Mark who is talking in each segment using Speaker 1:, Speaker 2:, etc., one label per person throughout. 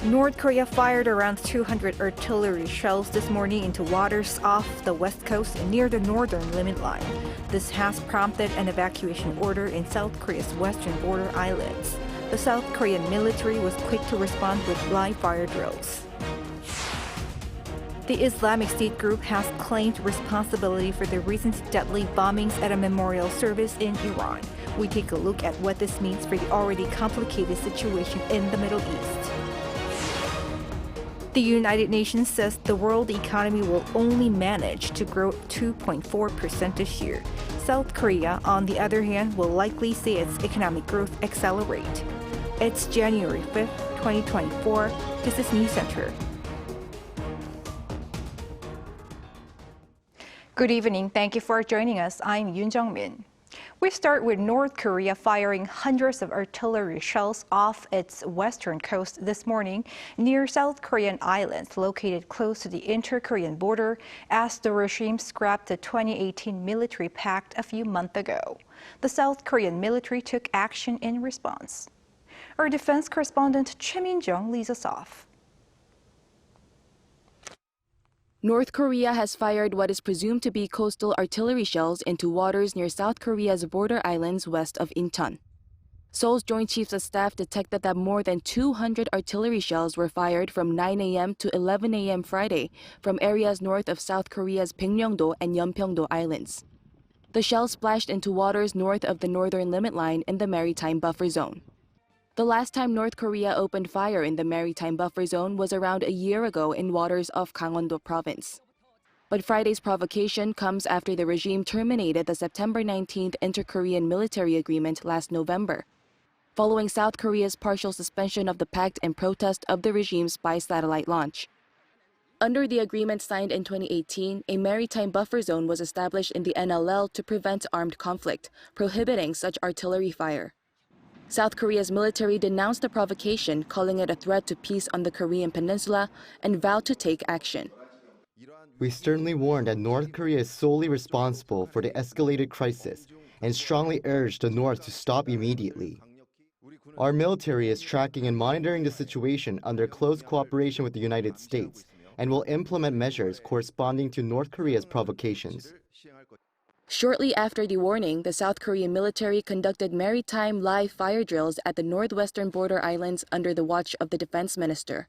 Speaker 1: North Korea fired around 200 artillery shells this morning into waters off the west coast near the northern limit line. This has prompted an evacuation order in South Korea's western border islands. The South Korean military was quick to respond with live fire drills. The Islamic State group has claimed responsibility for the recent deadly bombings at a memorial service in Iran. We take a look at what this means for the already complicated situation in the Middle East. The United Nations says the world economy will only manage to grow 2.4% this year. South Korea, on the other hand, will likely see its economic growth accelerate. It's January 5th, 2024. This is Newscenter. Good evening. Thank you for joining us. I'm Min. We start with North Korea firing hundreds of artillery shells off its western coast this morning near South Korean islands located close to the inter-Korean border as the regime scrapped the 2018 military pact a few months ago. The South Korean military took action in response. Our defense correspondent Min-jae leads us off.
Speaker 2: North Korea has fired what is presumed to be coastal artillery shells into waters near South Korea's border islands west of Incheon. Seoul's Joint Chiefs of Staff detected that more than 200 artillery shells were fired from 9 a.m. to 11 a.m. Friday from areas north of South Korea's Pingnyeongdo and Yeonpyeongdo islands. The shells splashed into waters north of the northern limit line in the maritime buffer zone. The last time North Korea opened fire in the maritime buffer zone was around a year ago in waters off Gangwon-do province. But Friday's provocation comes after the regime terminated the September 19th inter-Korean military agreement last November, following South Korea's partial suspension of the pact in protest of the regime's spy-satellite launch. Under the agreement signed in 2018, a maritime buffer zone was established in the NLL to prevent armed conflict, prohibiting such artillery fire. South Korea's military denounced the provocation, calling it a threat to peace on the Korean peninsula, and vowed to take action.
Speaker 3: We sternly warn that North Korea is solely responsible for the escalated crisis and strongly urge the North to stop immediately. Our military is tracking and monitoring the situation under close cooperation with the United States and will implement measures corresponding to North Korea's provocations.
Speaker 2: Shortly after the warning, the South Korean military conducted maritime live fire drills at the northwestern border islands under the watch of the defense minister.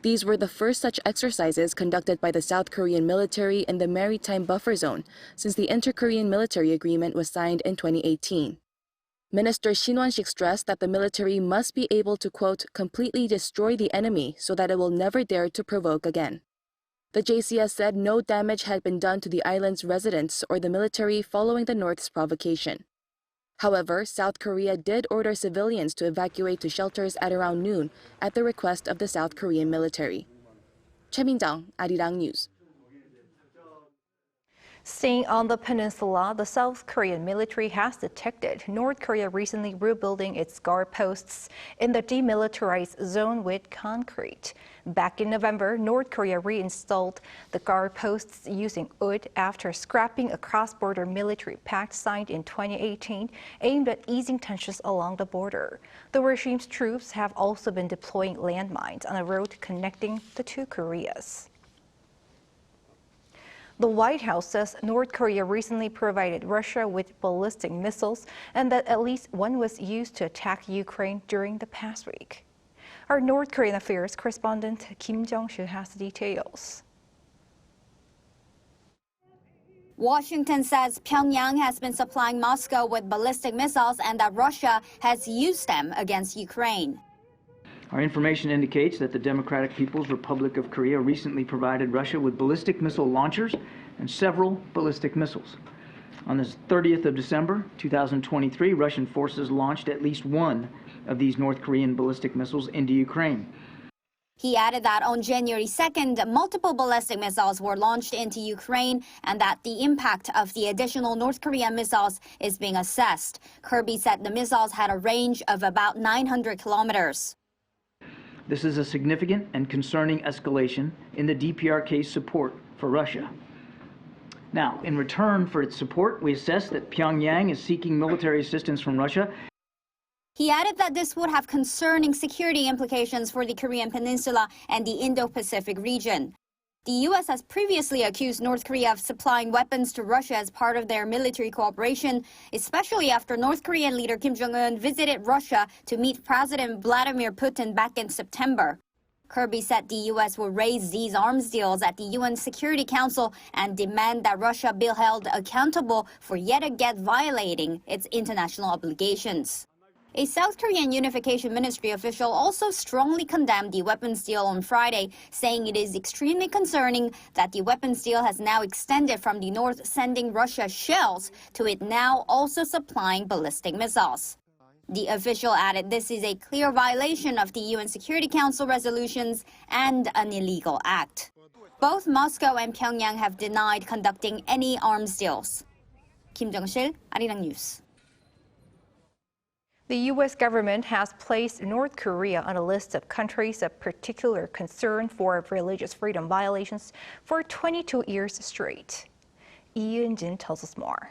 Speaker 2: These were the first such exercises conducted by the South Korean military in the maritime buffer zone since the inter-Korean military agreement was signed in 2018. Minister Shin Won-sik stressed that the military must be able to, quote, completely destroy the enemy so that it will never dare to provoke again. The JCS said no damage had been done to the island's residents or the military following the North's provocation. However, South Korea did order civilians to evacuate to shelters at around noon at the request of the South Korean military. Min-jae, Arirang News.
Speaker 1: Staying on the peninsula, the South Korean military has detected North Korea recently rebuilding its guard posts in the demilitarized zone with concrete. Back in November, North Korea reinstalled the guard posts using wood after scrapping a cross-border military pact signed in 2018 aimed at easing tensions along the border. The regime's troops have also been deploying landmines on a road connecting the two Koreas. The White House says North Korea recently provided Russia with ballistic missiles and that at least one was used to attack Ukraine during the past week. Our North Korean affairs correspondent Kim Jong-soo has the details.
Speaker 4: Washington says Pyongyang has been supplying Moscow with ballistic missiles and that Russia has used them against Ukraine.
Speaker 5: Our information indicates that the Democratic People's Republic of Korea recently provided Russia with ballistic missile launchers and several ballistic missiles. On the 30th of December, 2023, Russian forces launched at least one of these North Korean ballistic missiles into Ukraine.
Speaker 4: He added that on January 2nd, multiple ballistic missiles were launched into Ukraine and that the impact of the additional North Korean missiles is being assessed. Kirby said the missiles had a range of about 900 kilometers.
Speaker 5: This is a significant and concerning escalation in the DPRK's support for Russia. Now, in return for its support, we assess that Pyongyang is seeking military assistance from Russia
Speaker 4: He added that this would have concerning security implications for the Korean Peninsula and the Indo-Pacific region. The U.S. has previously accused North Korea of supplying weapons to Russia as part of their military cooperation, especially after North Korean leader Kim Jong-un visited Russia to meet President Vladimir Putin back in September. Kirby said the U.S. will raise these arms deals at the UN Security Council and demand that Russia be held accountable for yet again violating its international obligations. A South Korean Unification Ministry official also strongly condemned the weapons deal on Friday, saying it is extremely concerning that the weapons deal has now extended from the North sending Russia shells to it now also supplying ballistic missiles. The official added this is a clear violation of the UN Security Council resolutions and an illegal act. Both Moscow and Pyongyang have denied conducting any arms deals. Kim Jung-sil, Arirang News.
Speaker 1: The U.S. government has placed North Korea on a list of countries of particular concern for religious freedom violations for 22 years straight. Incheon tells us more.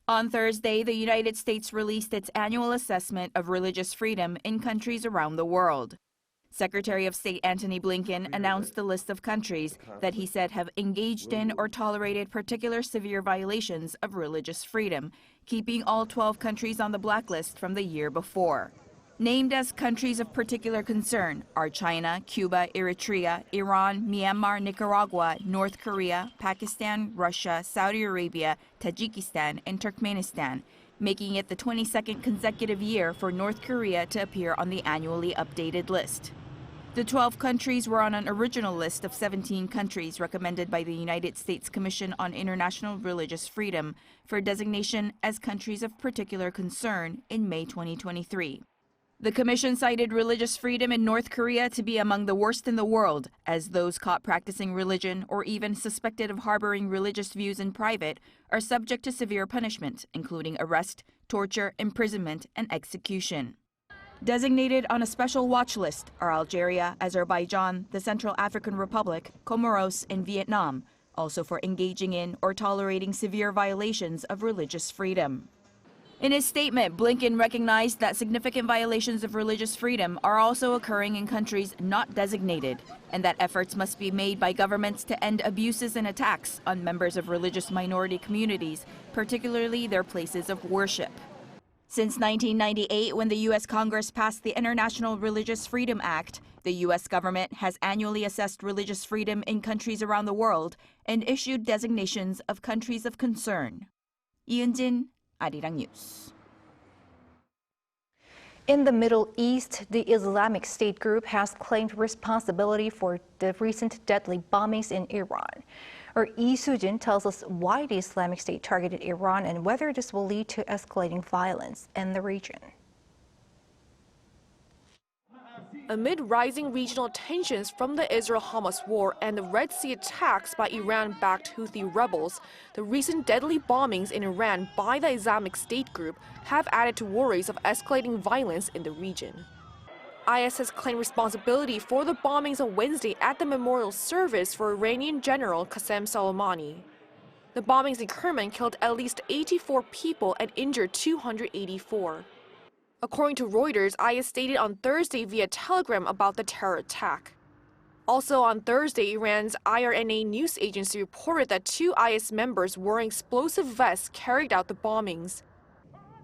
Speaker 2: On Thursday, the United States released its annual assessment of religious freedom in countries around the world. Secretary of State Antony Blinken announced the list of countries that he said have engaged in or tolerated particular severe violations of religious freedom, keeping all 12 countries on the blacklist from the year before. Named as countries of particular concern are China, Cuba, Eritrea, Iran, Myanmar, Nicaragua, North Korea, Pakistan, Russia, Saudi Arabia, Tajikistan, and Turkmenistan, making it the 22nd consecutive year for North Korea to appear on the annually updated list. The 12 countries were on an original list of 17 countries recommended by the United States Commission on International Religious Freedom for designation as countries of particular concern in May 2023. The commission cited religious freedom in North Korea to be among the worst in the world, as those caught practicing religion or even suspected of harboring religious views in private are subject to severe punishment, including arrest, torture, imprisonment, and execution. Designated on a special watch list are Algeria, Azerbaijan, the Central African Republic, Comoros, and Vietnam, also for engaging in or tolerating severe violations of religious freedom. In his statement, Blinken recognized that significant violations of religious freedom are also occurring in countries not designated, and that efforts must be made by governments to end abuses and attacks on members of religious minority communities, particularly their places of worship. Since 1998, when the U.S. Congress passed the International Religious Freedom Act, the U.S. government has annually assessed religious freedom in countries around the world and issued designations of countries of concern. Iunjin, Arirang News.
Speaker 1: In the Middle East, the Islamic State group has claimed responsibility for the recent deadly bombings in Iran. Our Lee Soo-jin tells us why the Islamic State targeted Iran and whether this will lead to escalating violence in the region.
Speaker 6: Amid rising regional tensions from the Israel-Hamas war and the Red Sea attacks by Iran-backed Houthi rebels, the recent deadly bombings in Iran by the Islamic State group have added to worries of escalating violence in the region. IS has claimed responsibility for the bombings on Wednesday at the memorial service for Iranian General Qasem Soleimani. The bombings in Kerman killed at least 84 people and injured 284. According to Reuters, IS stated on Thursday via Telegram about the terror attack. Also on Thursday, Iran's IRNA news agency reported that 2 IS members wearing explosive vests carried out the bombings.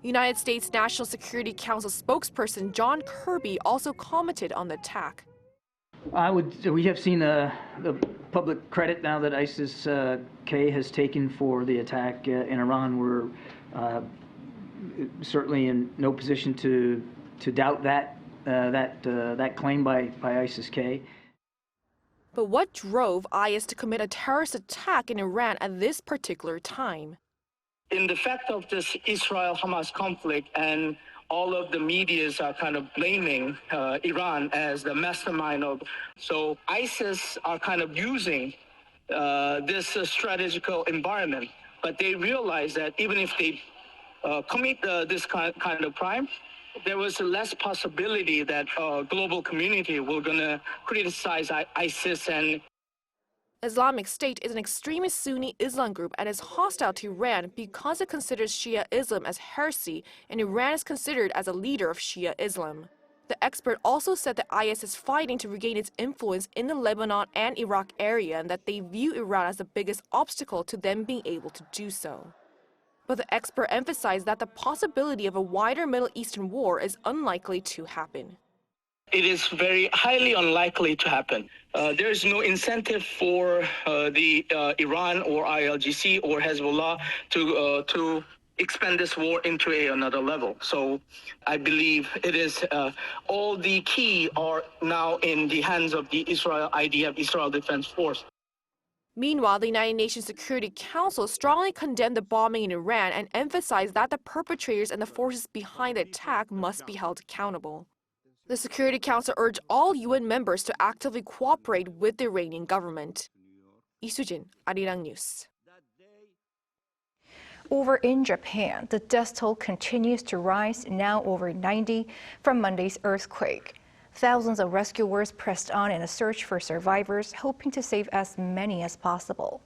Speaker 6: United States National Security Council spokesperson John Kirby also commented on the attack.
Speaker 5: We have seen the public credit now that ISIS-K has taken for the attack in Iran. We're certainly in no position to doubt that claim by ISIS-K.
Speaker 6: But what drove IS to commit a terrorist attack in Iran at this particular time?
Speaker 7: In the fact of this Israel-Hamas conflict, and all of the medias are kind of blaming Iran as the mastermind of, so ISIS are kind of using this strategical environment, but they realize that even if they commit this kind of crime, there was less possibility that global community will gonna criticize ISIS. And
Speaker 6: Islamic State is an extremist Sunni Islam group and is hostile to Iran because it considers Shia Islam as heresy, and Iran is considered as a leader of Shia Islam. The expert also said that IS is fighting to regain its influence in the Lebanon and Iraq area and that they view Iran as the biggest obstacle to them being able to do so. But the expert emphasized that the possibility of a wider Middle Eastern war is unlikely to happen.
Speaker 7: It is very highly unlikely to happen. There is no incentive for the Iran or ILGC or Hezbollah to expand this war into another level. So I believe it is all the key are now in the hands of the Israel IDF, Israel Defense Force.
Speaker 6: Meanwhile, the United Nations Security Council strongly condemned the bombing in Iran and emphasized that the perpetrators and the forces behind the attack must be held accountable. The Security Council urged all UN members to actively cooperate with the Iranian government. 이수진, Arirang News.
Speaker 1: Over in Japan, the death toll continues to rise, now over 90 from Monday's earthquake. Thousands of rescuers pressed on in a search for survivors, hoping to save as many as possible.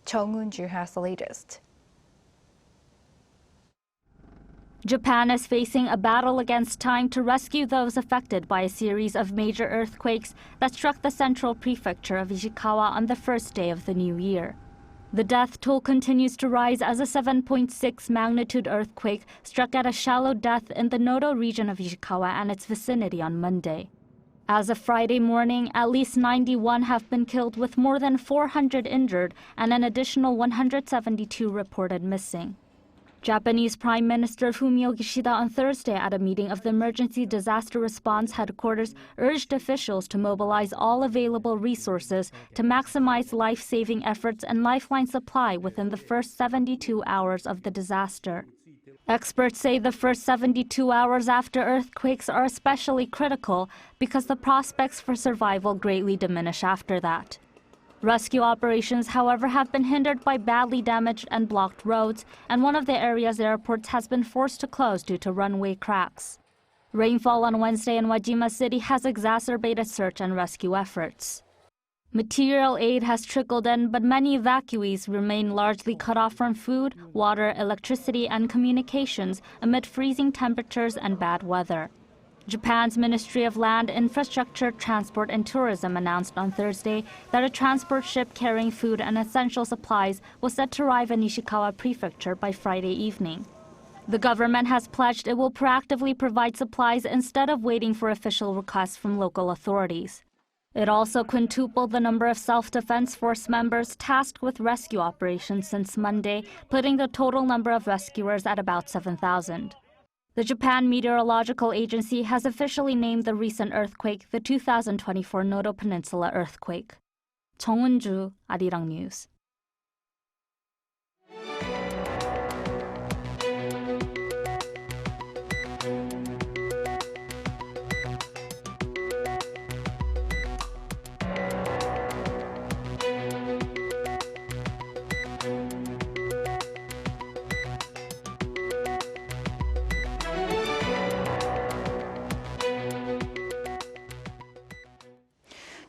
Speaker 1: Chung Eun-ju has the latest.
Speaker 8: Japan is facing a battle against time to rescue those affected by a series of major earthquakes that struck the central prefecture of Ishikawa on the first day of the new year. The death toll continues to rise as a 7.6 magnitude earthquake struck at a shallow depth in the Noto region of Ishikawa and its vicinity on Monday. As of Friday morning, at least 91 have been killed with more than 400 injured and an additional 172 reported missing. Japanese Prime Minister Fumio Kishida on Thursday at a meeting of the Emergency Disaster Response Headquarters urged officials to mobilize all available resources to maximize life-saving efforts and lifeline supply within the first 72 hours of the disaster. Experts say the first 72 hours after earthquakes are especially critical because the prospects for survival greatly diminish after that. Rescue operations, however, have been hindered by badly damaged and blocked roads, and one of the area's airports has been forced to close due to runway cracks. Rainfall on Wednesday in Wajima City has exacerbated search and rescue efforts. Material aid has trickled in, but many evacuees remain largely cut off from food, water, electricity, and communications amid freezing temperatures and bad weather. Japan's Ministry of Land, Infrastructure, Transport and Tourism announced on Thursday that a transport ship carrying food and essential supplies was set to arrive in Ishikawa Prefecture by Friday evening. The government has pledged it will proactively provide supplies instead of waiting for official requests from local authorities. It also quintupled the number of self-defense force members tasked with rescue operations since Monday, putting the total number of rescuers at about 7,000. The Japan Meteorological Agency has officially named the recent earthquake the 2024 Noto Peninsula earthquake. Chung Eun-ju, Arirang News.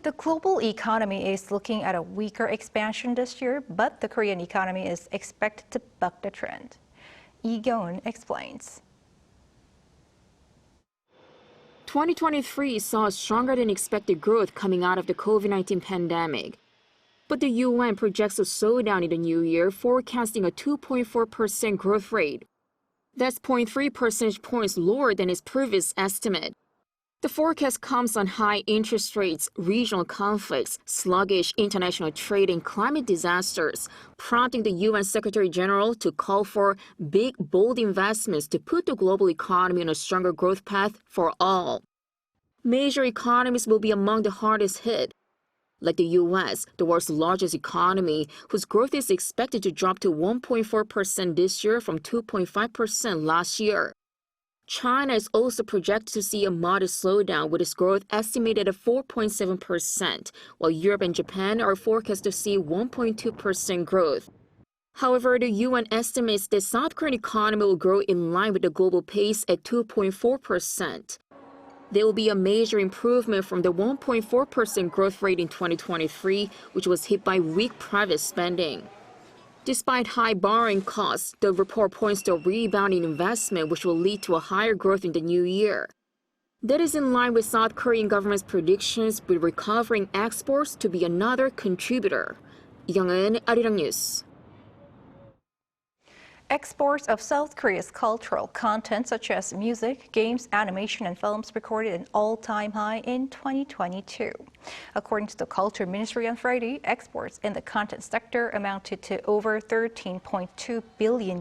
Speaker 1: The global economy is looking at a weaker expansion this year, but the Korean economy is expected to buck the trend. Lee Kyung-eun explains.
Speaker 9: 2023 saw stronger than expected growth coming out of the COVID-19 pandemic. But the UN projects a slowdown in the new year, forecasting a 2.4% growth rate. That's 0.3 percentage points lower than its previous estimate. The forecast comes on high interest rates, regional conflicts, sluggish international trade, and climate disasters, prompting the UN Secretary General to call for big, bold investments to put the global economy on a stronger growth path for all. Major economies will be among the hardest hit, like the US, the world's largest economy, whose growth is expected to drop to 1.4% this year from 2.5% last year. China is also projected to see a modest slowdown, with its growth estimated at 4.7%, while Europe and Japan are forecast to see 1.2% growth. However, the UN estimates the South Korean economy will grow in line with the global pace at 2.4%. They will be a major improvement from the 1.4% growth rate in 2023, which was hit by weak private spending. Despite high borrowing costs, the report points to a rebound in investment, which will lead to a higher growth in the new year. That is in line with South Korean government's predictions, with recovering exports to be another contributor. 이경은, Arirang News.
Speaker 1: Exports of South Korea's cultural content such as music, games, animation, and films recorded an all-time high in 2022. According to the Culture Ministry on Friday, exports in the content sector amounted to over $13.2 billion.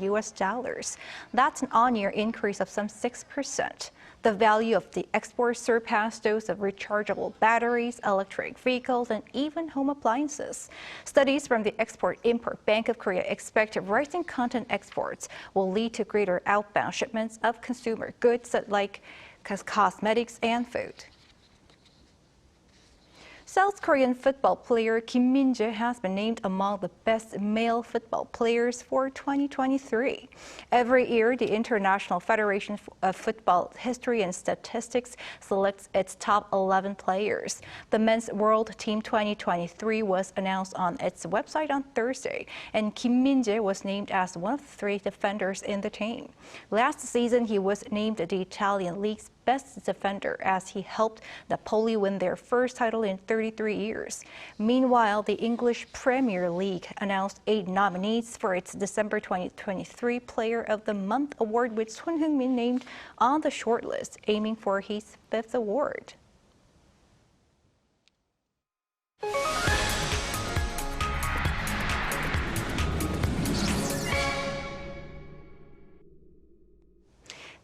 Speaker 1: That's an on-year increase of some 6%. The value of the exports surpassed those of rechargeable batteries, electric vehicles, and even home appliances. Studies from the Export-Import Bank of Korea expect rising content exports will lead to greater outbound shipments of consumer goods like cosmetics and food. South Korean football player Min-jae has been named among the best male football players for 2023. Every year, the International Federation of Football History and Statistics selects its top 11 players. The Men's World Team 2023 was announced on its website on Thursday, and Min-jae was named as one of the 3 defenders in the team. Last season, he was named the Italian League's best defender as he helped Napoli win their first title in 33 years. Meanwhile, the English Premier League announced 8 nominees for its December 2023 Player of the Month award, with Son Heung-min named on the shortlist, aiming for his 5th award.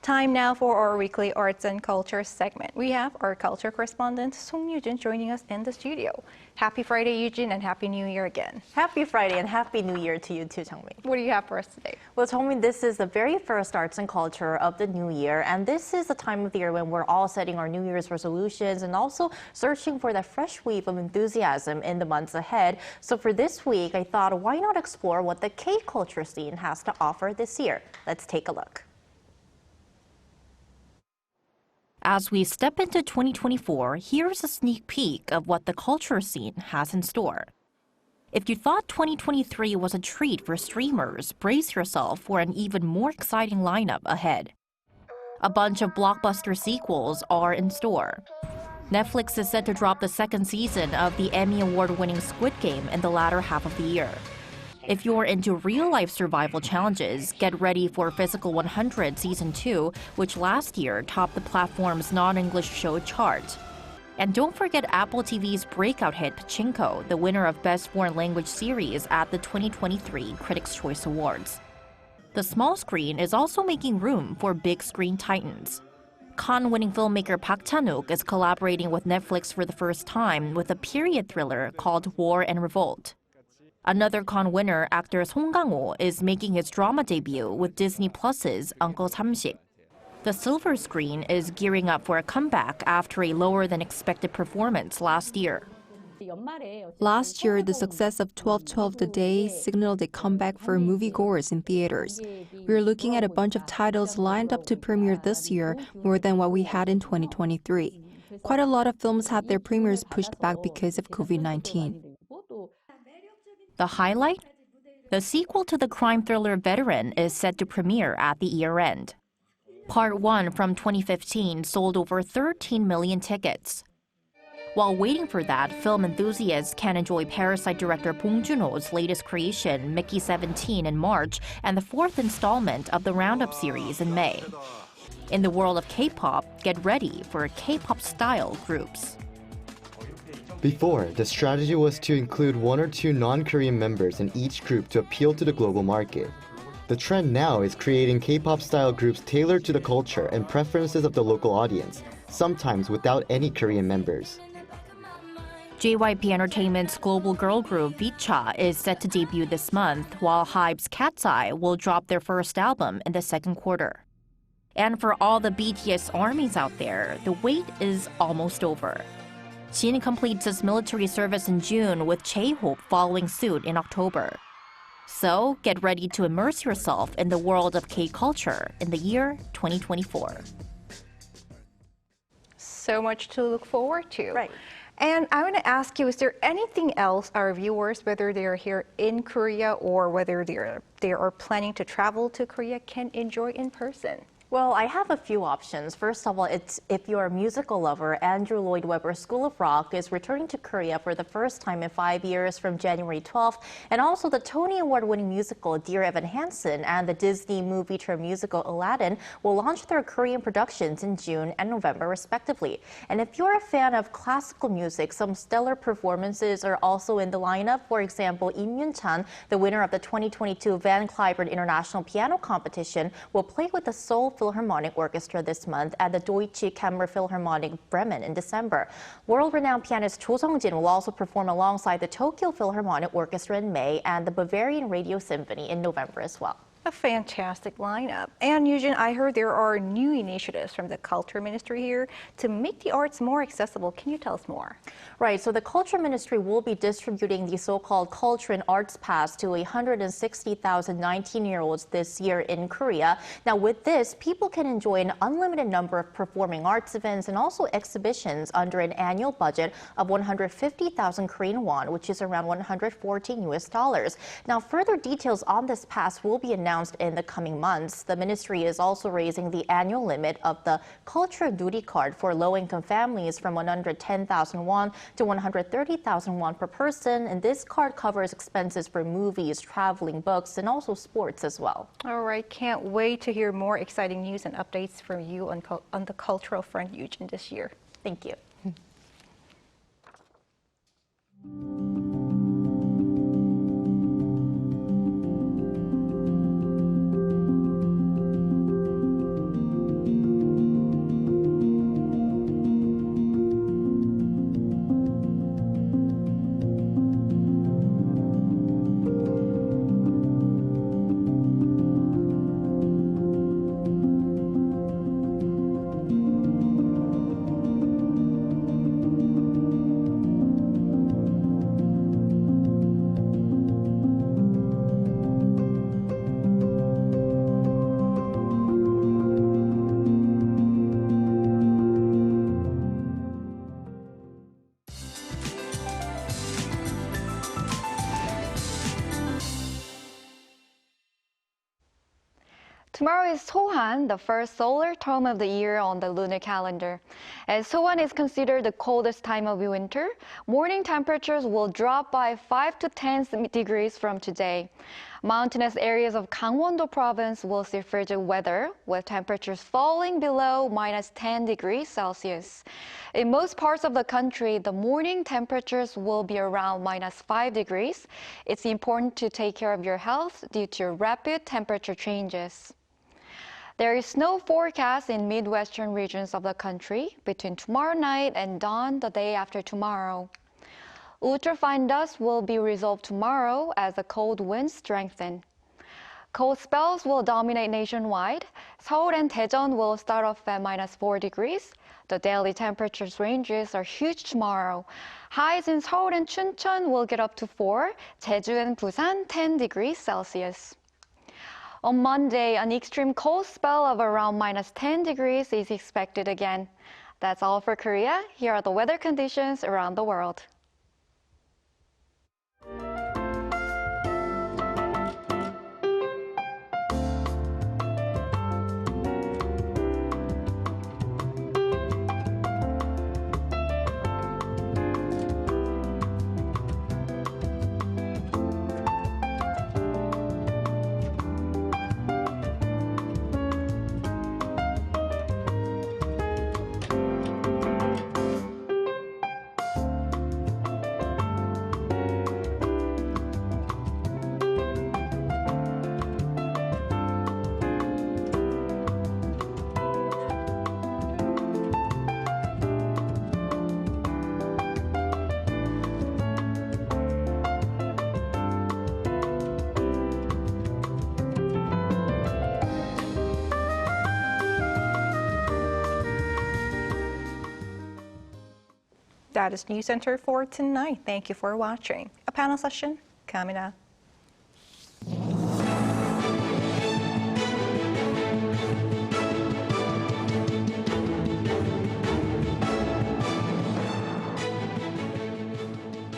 Speaker 1: Time now for our weekly arts and culture segment. We have our culture correspondent Song Yujin joining us in the studio. Happy Friday, Yujin, and Happy New Year again.
Speaker 10: Happy Friday and Happy New Year to you too, Changmin.
Speaker 1: What do you have for us today?
Speaker 10: Well, Changmin, this is the very first arts and culture of the new year, and this is the time of the year when we're all setting our New Year's resolutions and also searching for that fresh wave of enthusiasm in the months ahead. So for this week, I thought, why not explore what the K-culture scene has to offer this year? Let's take a look.
Speaker 11: As we step into 2024, here's a sneak peek of what the culture scene has in store. If you thought 2023 was a treat for streamers, brace yourself for an even more exciting lineup ahead. A bunch of blockbuster sequels are in store. Netflix is set to drop the 2nd season of the Emmy Award-winning Squid Game in the latter half of the year. If you're into real-life survival challenges, get ready for Physical 100 Season 2, which last year topped the platform's non-English show chart. And don't forget Apple TV's breakout hit Pachinko, the winner of Best Foreign Language Series at the 2023 Critics' Choice Awards. The small screen is also making room for big-screen titans. Cannes-winning filmmaker Park Chan-wook is collaborating with Netflix for the first time with a period thriller called War and Revolt. Another Cannes winner, actor Song Kang-ho, is making his drama debut with Disney Plus's Uncle Samsik. The silver screen is gearing up for a comeback after a lower-than-expected performance last year.
Speaker 12: Last year, the success of 12/12 The Day signaled a comeback for moviegoers in theaters. We're looking at a bunch of titles lined up to premiere this year, more than what we had in 2023. Quite a lot of films had their premieres pushed back because of COVID-19.
Speaker 11: The highlight? The sequel to the crime thriller Veteran is set to premiere at the year-end. Part 1 from 2015 sold over 13 million tickets. While waiting for that, film enthusiasts can enjoy Parasite director Bong Joon-ho's latest creation, Mickey 17, in March, and the 4th installment of the Roundup series in May. In the world of K-pop, get ready for K-pop-style groups.
Speaker 3: Before, the strategy was to include 1 or 2 non-Korean members in each group to appeal to the global market. The trend now is creating K-pop-style groups tailored to the culture and preferences of the local audience, sometimes without any Korean members.
Speaker 11: JYP Entertainment's global girl group Vicha is set to debut this month, while HYBE's Cat's Eye will drop their first album in the 2nd quarter. And for all the BTS armies out there, the wait is almost over. Jin completes his military service in June, with J-Hope following suit in October. So get ready to immerse yourself in the world of K-culture in the year 2024.
Speaker 1: So much to look forward to.
Speaker 10: Right.
Speaker 1: And I want to ask you, is there anything else our viewers, whether they're here in Korea or whether they are planning to travel to Korea, can enjoy in person?
Speaker 10: Well, I have a few options. First of all, if you're a musical lover, Andrew Lloyd Webber School of Rock is returning to Korea for the first time in 5 years from January 12th. And also the Tony Award-winning musical Dear Evan Hansen and the Disney movie-turned musical Aladdin will launch their Korean productions in June and November, respectively. And if you're a fan of classical music, some stellar performances are also in the lineup. For example, Incheon, the winner of the 2022 Van Cliburn International Piano Competition, will play with the Seoul Philharmonic Orchestra this month at the Deutsche Kammerphilharmonic Bremen in December. World-renowned pianist Cho Sung-jin will also perform alongside the Tokyo Philharmonic Orchestra in May and the Bavarian Radio Symphony in November as well.
Speaker 1: A fantastic lineup. And Eugene, I heard there are new initiatives from the Culture Ministry here to make the arts more accessible. Can you tell us more?
Speaker 10: Right, so the Culture Ministry will be distributing the so-called Culture and Arts Pass to 160,000 19-year-olds this year in Korea. Now with this, people can enjoy an unlimited number of performing arts events and also exhibitions under an annual budget of 150,000 Korean won, which is around $114. Now further details on this pass will be announced in the coming months. The ministry is also raising the annual limit of the Culture Duty card for low-income families from 110,000 won to 130,000 won per person, and this card covers expenses for movies, traveling, books, and also sports as well.
Speaker 1: All right, can't wait to hear more exciting news and updates from you on the cultural front, Eugene, this year.
Speaker 10: Thank you.
Speaker 13: Tomorrow is Sohan, the first solar term of the year on the lunar calendar. As Sohan is considered the coldest time of winter, morning temperatures will drop by 5 to 10 degrees from today. Mountainous areas of Gangwon-do province will see frigid weather, with temperatures falling below minus 10 degrees Celsius. In most parts of the country, the morning temperatures will be around minus 5 degrees. It's important to take care of your health due to rapid temperature changes. There is snow forecast in midwestern regions of the country between tomorrow night and dawn the day after tomorrow. Ultrafine dust will be resolved tomorrow as the cold winds strengthen. Cold spells will dominate nationwide. Seoul and Daejeon will start off at minus 4 degrees. The daily temperatures ranges are huge tomorrow. Highs in Seoul and Chuncheon will get up to 4, Jeju and Busan 10 degrees Celsius. On Monday, an extreme cold spell of around minus 10 degrees is expected again. That's all for Korea. Here are the weather conditions around the world.
Speaker 1: That is Newscenter for tonight. Thank you for watching. A panel session coming up.